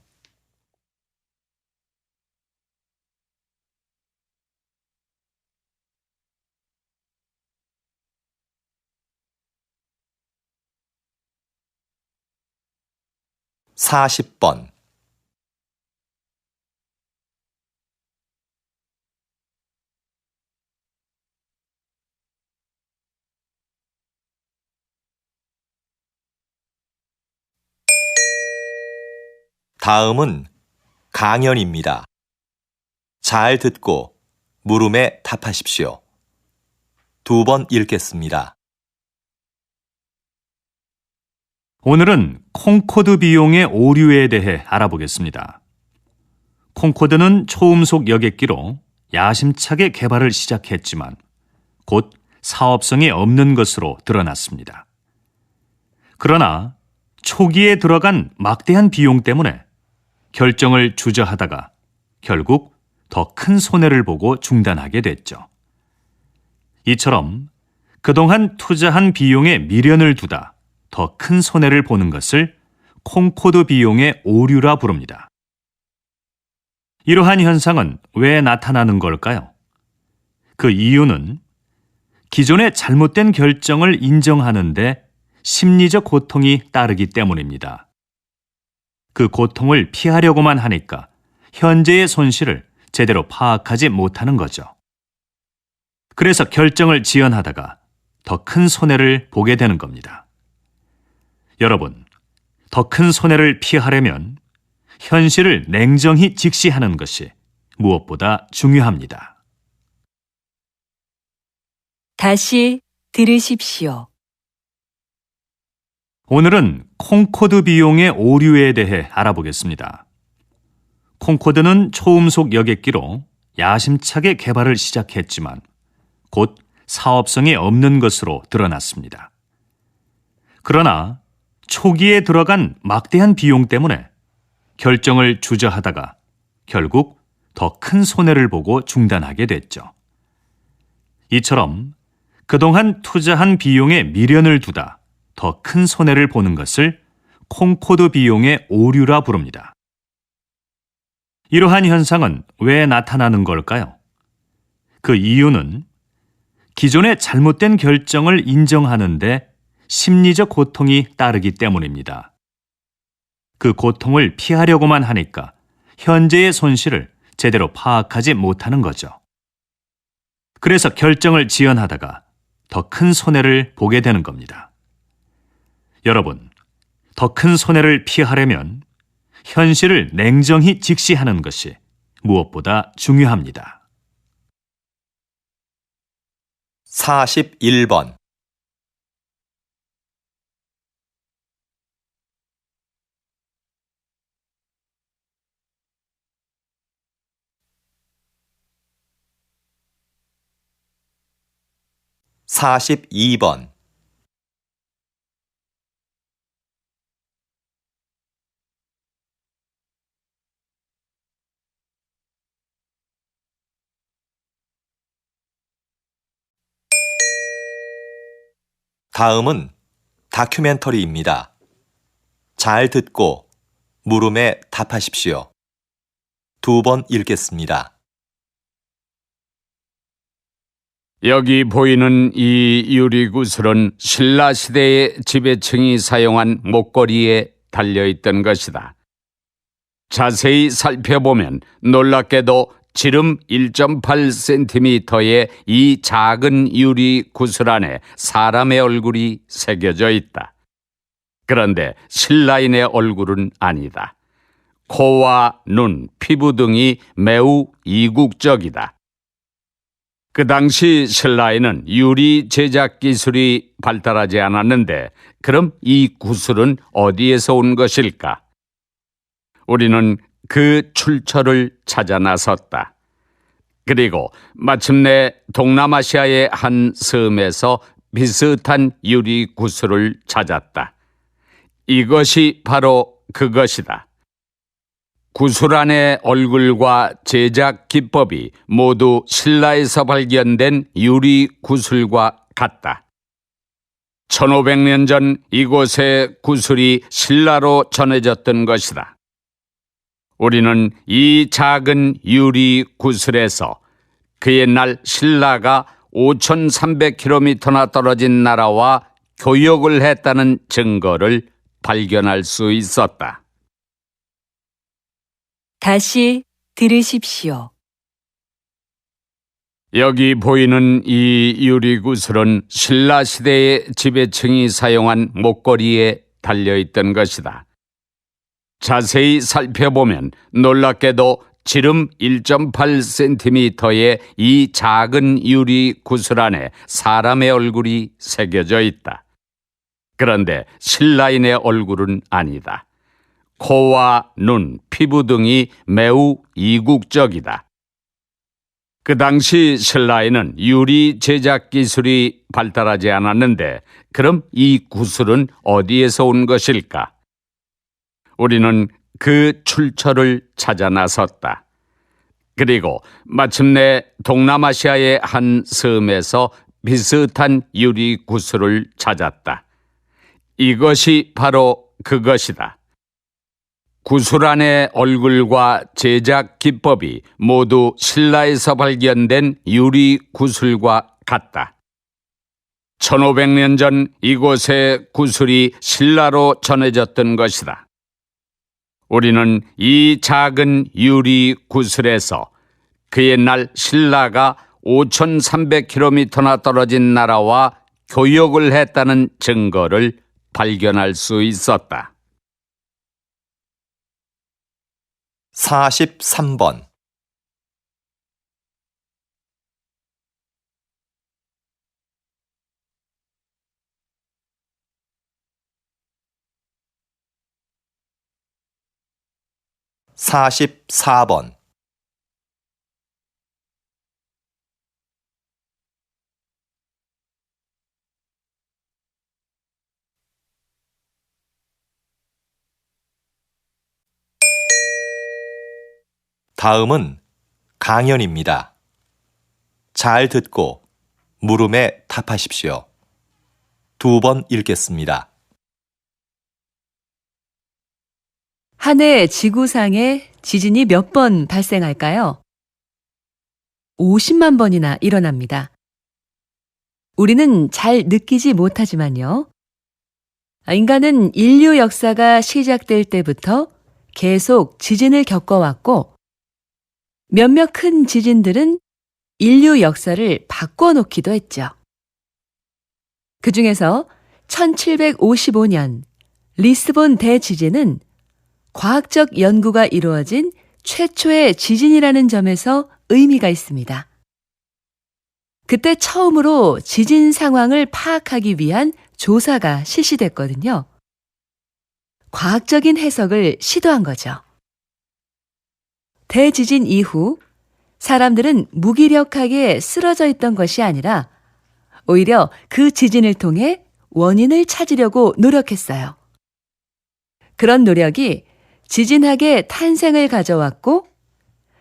40번. '다음은 강연입니다. 잘 듣고 물음에 답하십시오. 2번 읽겠습니다. 오늘은 콩코드 비용의 오류에 대해 알아보겠습니다. 콩코드는 초음속 여객기로 야심차게 개발을 시작했지만 곧 사업성이 없는 것으로 드러났습니다. 그러나 초기에 들어간 막대한 비용 때문에 결정을 주저하다가 결국 더 큰 손해를 보고 중단하게 됐죠. 이처럼 그동안 투자한 비용에 미련을 두다 더 큰 손해를 보는 것을 콩코드 비용의 오류라 부릅니다. 이러한 현상은 왜 나타나는 걸까요? 그 이유는 기존의 잘못된 결정을 인정하는데 심리적 고통이 따르기 때문입니다. 그 고통을 피하려고만 하니까 현재의 손실을 제대로 파악하지 못하는 거죠. 그래서 결정을 지연하다가 더 큰 손해를 보게 되는 겁니다. 여러분, 더 큰 손해를 피하려면 현실을 냉정히 직시하는 것이 무엇보다 중요합니다. 다시 들으십시오. 오늘은 콩코드 비용의 오류에 대해 알아보겠습니다. 콩코드는 초음속 여객기로 야심차게 개발을 시작했지만 곧 사업성이 없는 것으로 드러났습니다. 그러나 초기에 들어간 막대한 비용 때문에 결정을 주저하다가 결국 더 큰 손해를 보고 중단하게 됐죠. 이처럼 그동안 투자한 비용에 미련을 두다 더 큰 손해를 보는 것을 콩코드 비용의 오류라 부릅니다. 이러한 현상은 왜 나타나는 걸까요? 그 이유는 기존의 잘못된 결정을 인정하는데 심리적 고통이 따르기 때문입니다. 그 고통을 피하려고만 하니까 현재의 손실을 제대로 파악하지 못하는 거죠. 그래서 결정을 지연하다가 더 큰 손해를 보게 되는 겁니다. 여러분, 더 큰 손해를 피하려면 현실을 냉정히 직시하는 것이 무엇보다 중요합니다. 41번. (42번) 다음은 다큐멘터리입니다. 잘 듣고 물음에 답하십시오. 2번 읽겠습니다. 여기 보이는 이 유리구슬은 신라 시대의 지배층이 사용한 목걸이에 달려있던 것이다. 자세히 살펴보면 놀랍게도 지름 1.8cm의 이 작은 유리 구슬 안에 사람의 얼굴이 새겨져 있다. 그런데 신라인의 얼굴은 아니다. 코와 눈, 피부 등이 매우 이국적이다. 그 당시 신라에는 유리 제작 기술이 발달하지 않았는데 그럼 이 구슬은 어디에서 온 것일까? 우리는 그 출처를 찾아 나섰다. 그리고 마침내 동남아시아의 한 섬에서 비슷한 유리 구슬을 찾았다. 이것이 바로 그것이다. 구슬 안의 얼굴과 제작 기법이 모두 신라에서 발견된 유리 구슬과 같다. 1500년 전 이곳의 구슬이 신라로 전해졌던 것이다. 우리는 이 작은 유리 구슬에서 그 옛날 신라가 5300km나 떨어진 나라와 교역을 했다는 증거를 발견할 수 있었다. 다시 들으십시오. 여기 보이는 이 유리구슬은 신라 시대의 지배층이 사용한 목걸이에 달려있던 것이다. 자세히 살펴보면 놀랍게도 지름 1.8cm의 이 작은 유리 구슬 안에 사람의 얼굴이 새겨져 있다. 그런데 신라인의 얼굴은 아니다. 코와 눈, 피부 등이 매우 이국적이다. 그 당시 신라에는 유리 제작 기술이 발달하지 않았는데 그럼 이 구슬은 어디에서 온 것일까? 우리는 그 출처를 찾아 나섰다. 그리고 마침내 동남아시아의 한 섬에서 비슷한 유리 구슬을 찾았다. 이것이 바로 그것이다. 구슬 안의 얼굴과 제작 기법이 모두 신라에서 발견된 유리 구슬과 같다. 1500년 전 이곳의 구슬이 신라로 전해졌던 것이다. 우리는 이 작은 유리 구슬에서 그 옛날 신라가 5300km나 떨어진 나라와 교역을 했다는 증거를 발견할 수 있었다. 43번. 사십사 번. 다음은 강연입니다. 잘 듣고 물음에 답하십시오. 2번 읽겠습니다. 한 해 지구상에 지진이 몇 번 발생할까요? 50만 번이나 일어납니다. 우리는 잘 느끼지 못하지만요. 인간은 인류 역사가 시작될 때부터 계속 지진을 겪어왔고, 몇몇 큰 지진들은 인류 역사를 바꿔놓기도 했죠. 그 중에서 1755년 리스본 대지진은 과학적 연구가 이루어진 최초의 지진이라는 점에서 의미가 있습니다. 그때 처음으로 지진 상황을 파악하기 위한 조사가 실시됐거든요. 과학적인 해석을 시도한 거죠. 대지진 이후 사람들은 무기력하게 쓰러져 있던 것이 아니라 오히려 그 지진을 통해 원인을 찾으려고 노력했어요. 그런 노력이 지진학의 탄생을 가져왔고,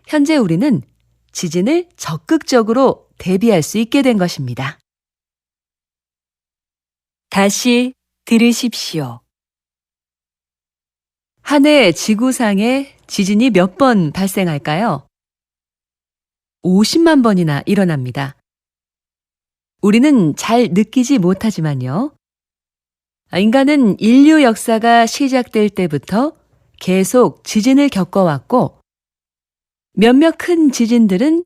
현재 우리는 지진을 적극적으로 대비할 수 있게 된 것입니다. 다시 들으십시오. 한 해 지구상에 지진이 몇 번 발생할까요? 50만 번이나 일어납니다. 우리는 잘 느끼지 못하지만요. 인간은 인류 역사가 시작될 때부터 계속 지진을 겪어왔고, 몇몇 큰 지진들은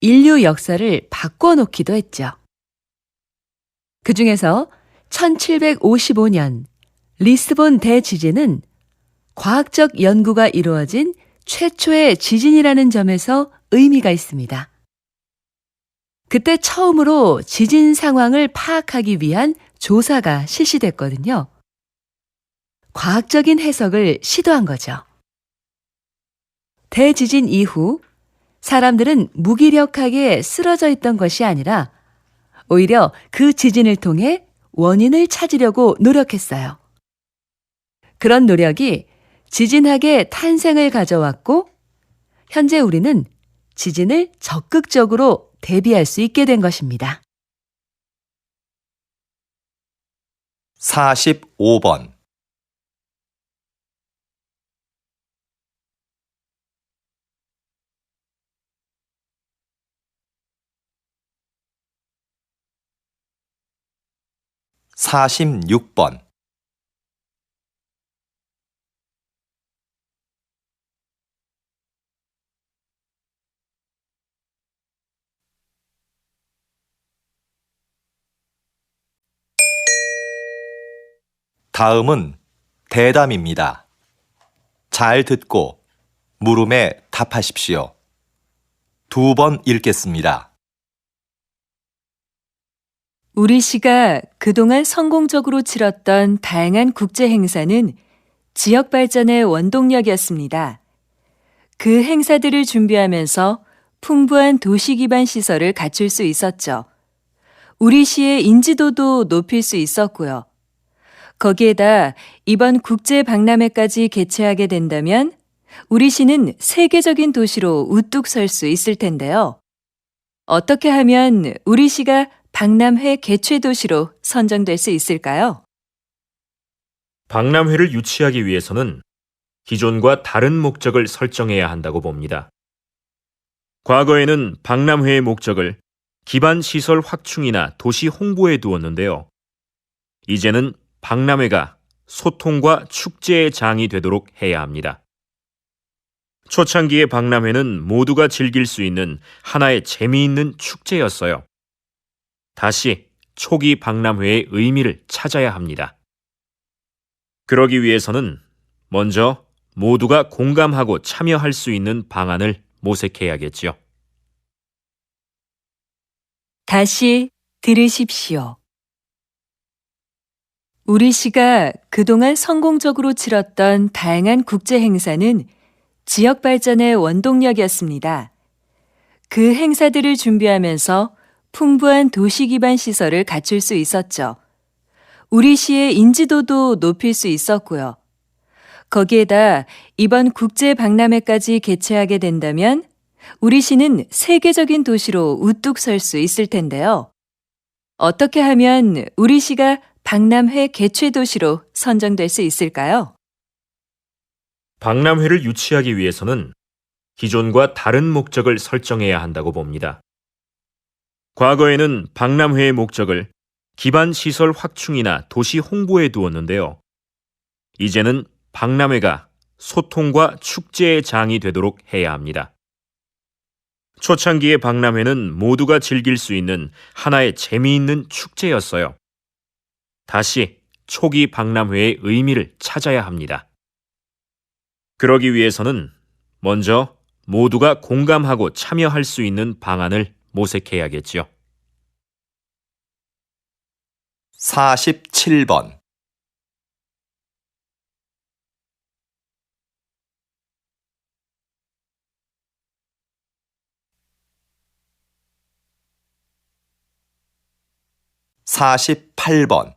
인류 역사를 바꿔놓기도 했죠. 그 중에서 1755년 리스본 대지진은 과학적 연구가 이루어진 최초의 지진이라는 점에서 의미가 있습니다. 그때 처음으로 지진 상황을 파악하기 위한 조사가 실시됐거든요. 과학적인 해석을 시도한 거죠. 대지진 이후 사람들은 무기력하게 쓰러져 있던 것이 아니라 오히려 그 지진을 통해 원인을 찾으려고 노력했어요. 그런 노력이 지진학의 탄생을 가져왔고, 현재 우리는 지진을 적극적으로 대비할 수 있게 된 것입니다. 45번. 사십육 번. 다음은 대담입니다. 잘 듣고 물음에 답하십시오. 2번 읽겠습니다. 우리 시가 그동안 성공적으로 치렀던 다양한 국제 행사는 지역 발전의 원동력이었습니다. 그 행사들을 준비하면서 풍부한 도시 기반 시설을 갖출 수 있었죠. 우리 시의 인지도도 높일 수 있었고요. 거기에다 이번 국제 박람회까지 개최하게 된다면 우리 시는 세계적인 도시로 우뚝 설 수 있을 텐데요. 어떻게 하면 우리 시가 박람회 개최 도시로 선정될 수 있을까요? 박람회를 유치하기 위해서는 기존과 다른 목적을 설정해야 한다고 봅니다. 과거에는 박람회의 목적을 기반 시설 확충이나 도시 홍보에 두었는데요. 이제는 박람회가 소통과 축제의 장이 되도록 해야 합니다. 초창기의 박람회는 모두가 즐길 수 있는 하나의 재미있는 축제였어요. 다시 초기 박람회의 의미를 찾아야 합니다. 그러기 위해서는 먼저 모두가 공감하고 참여할 수 있는 방안을 모색해야겠지요. 다시 들으십시오. 우리 시가 그동안 성공적으로 치렀던 다양한 국제 행사는 지역 발전의 원동력이었습니다. 그 행사들을 준비하면서 풍부한 도시 기반 시설을 갖출 수 있었죠. 우리 시의 인지도도 높일 수 있었고요. 거기에다 이번 국제 박람회까지 개최하게 된다면 우리 시는 세계적인 도시로 우뚝 설 수 있을 텐데요. 어떻게 하면 우리 시가 박람회 개최 도시로 선정될 수 있을까요? 박람회를 유치하기 위해서는 기존과 다른 목적을 설정해야 한다고 봅니다. 과거에는 박람회의 목적을 기반 시설 확충이나 도시 홍보에 두었는데요. 이제는 박람회가 소통과 축제의 장이 되도록 해야 합니다. 초창기의 박람회는 모두가 즐길 수 있는 하나의 재미있는 축제였어요. 다시 초기 박람회의 의미를 찾아야 합니다. 그러기 위해서는 먼저 모두가 공감하고 참여할 수 있는 방안을 모색해야겠지요. 47번. (48번)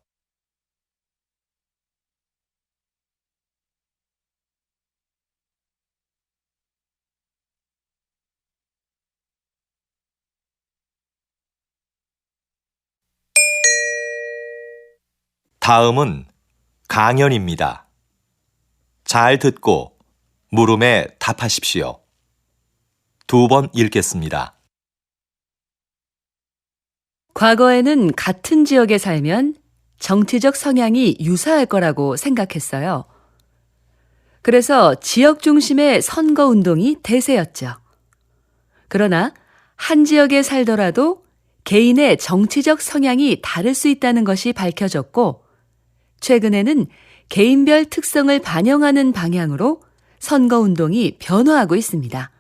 다음은 강연입니다. 잘 듣고 물음에 답하십시오. 2번 읽겠습니다. 과거에는 같은 지역에 살면 정치적 성향이 유사할 거라고 생각했어요. 그래서 지역 중심의 선거 운동이 대세였죠. 그러나 한 지역에 살더라도 개인의 정치적 성향이 다를 수 있다는 것이 밝혀졌고, 최근에는 개인별 특성을 반영하는 방향으로 선거 운동이 변화하고 있습니다.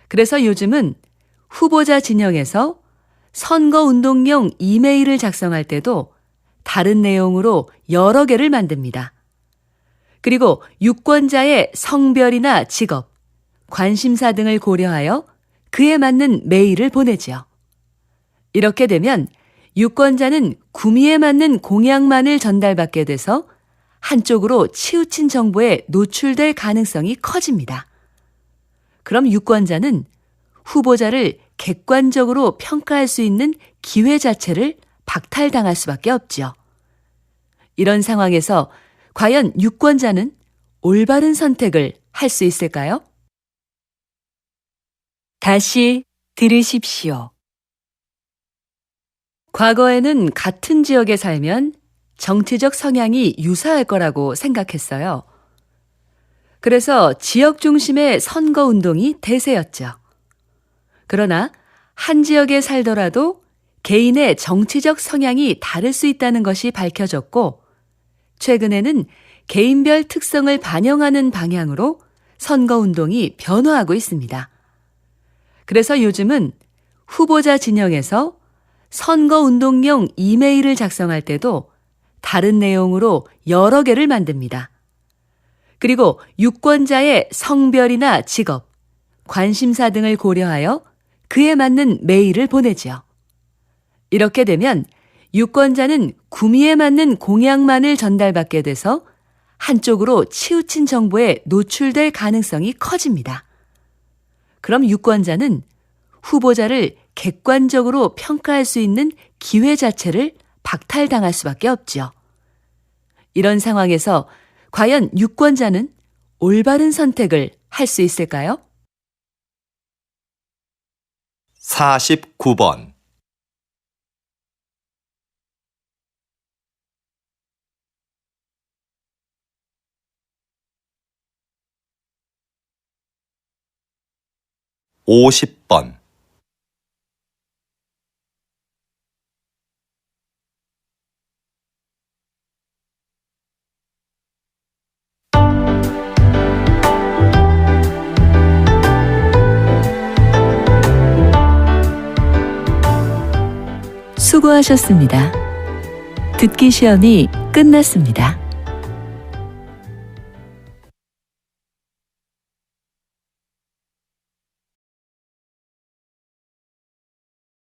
그래서 요즘은 후보자 진영에서 선거 운동용 이메일을 작성할 때도 다른 내용으로 여러 개를 만듭니다. 그리고 유권자의 성별이나 직업, 관심사 등을 고려하여 그에 맞는 메일을 보내지요. 이렇게 되면 유권자는 구미에 맞는 공약만을 전달받게 돼서 한쪽으로 치우친 정보에 노출될 가능성이 커집니다. 그럼 유권자는 후보자를 객관적으로 평가할 수 있는 기회 자체를 박탈당할 수밖에 없죠. 이런 상황에서 과연 유권자는 올바른 선택을 할 수 있을까요? 다시 들으십시오. 과거에는 같은 지역에 살면 정치적 성향이 유사할 거라고 생각했어요. 그래서 지역 중심의 선거 운동이 대세였죠. 그러나 한 지역에 살더라도 개인의 정치적 성향이 다를 수 있다는 것이 밝혀졌고, 최근에는 개인별 특성을 반영하는 방향으로 선거 운동이 변화하고 있습니다. 그래서 요즘은 후보자 진영에서 선거 운동용 이메일을 작성할 때도 다른 내용으로 여러 개를 만듭니다. 그리고 유권자의 성별이나 직업, 관심사 등을 고려하여 그에 맞는 메일을 보내지요. 이렇게 되면 유권자는 구미에 맞는 공약만을 전달받게 돼서 한쪽으로 치우친 정보에 노출될 가능성이 커집니다. 그럼 유권자는 후보자를 객관적으로 평가할 수 있는 기회 자체를 박탈당할 수밖에 없죠. 이런 상황에서 과연 유권자는 올바른 선택을 할 수 있을까요? 49번. (50번) 수고하셨습니다. 듣기 시험이 끝났습니다.